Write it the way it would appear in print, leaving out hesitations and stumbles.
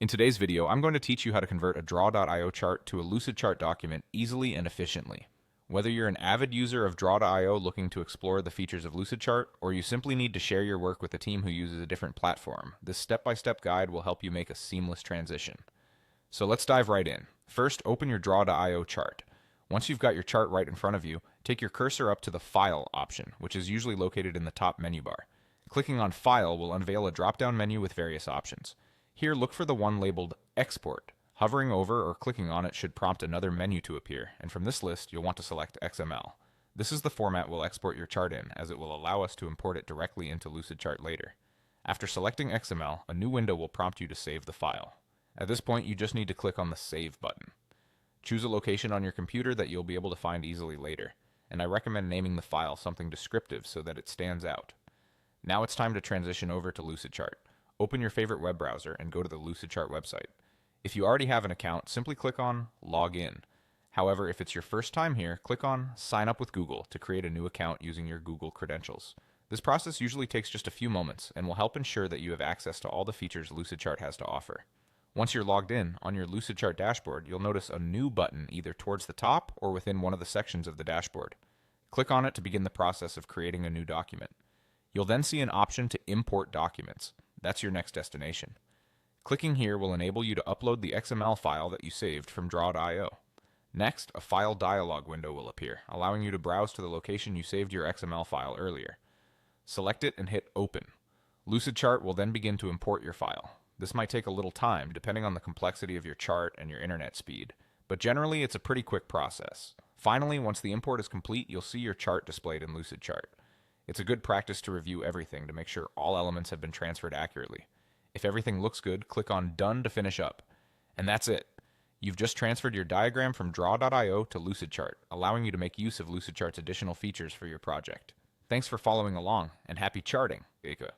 In today's video, I'm going to teach you how to convert a Draw.io chart to a Lucidchart document easily and efficiently. Whether you're an avid user of Draw.io looking to explore the features of Lucidchart, or you simply need to share your work with a team who uses a different platform, this step-by-step guide will help you make a seamless transition. So let's dive right in. First, open your Draw.io chart. Once you've got your chart right in front of you, take your cursor up to the File option, which is usually located in the top menu bar. Clicking on File will unveil a drop-down menu with various options. Here, look for the one labeled Export. Hovering over or clicking on it should prompt another menu to appear, and from this list, you'll want to select XML. This is the format we'll export your chart in, as it will allow us to import it directly into Lucidchart later. After selecting XML, a new window will prompt you to save the file. At this point, you just need to click on the Save button. Choose a location on your computer that you'll be able to find easily later, and I recommend naming the file something descriptive so that it stands out. Now it's time to transition over to Lucidchart. Open your favorite web browser and go to the Lucidchart website. If you already have an account, simply click on Log In. However, if it's your first time here, click on Sign Up with Google to create a new account using your Google credentials. This process usually takes just a few moments and will help ensure that you have access to all the features Lucidchart has to offer. Once you're logged in, on your Lucidchart dashboard, you'll notice a New button either towards the top or within one of the sections of the dashboard. Click on it to begin the process of creating a new document. You'll then see an option to import documents. That's your next destination. Clicking here will enable you to upload the XML file that you saved from Draw.io. Next, a file dialog window will appear, allowing you to browse to the location you saved your XML file earlier. Select it and hit Open. Lucidchart will then begin to import your file. This might take a little time, depending on the complexity of your chart and your internet speed, but generally it's a pretty quick process. Finally, once the import is complete, you'll see your chart displayed in Lucidchart. It's a good practice to review everything to make sure all elements have been transferred accurately. If everything looks good, click on Done to finish up. And that's it. You've just transferred your diagram from Draw.io to Lucidchart, allowing you to make use of Lucidchart's additional features for your project. Thanks for following along, and happy charting, Eka.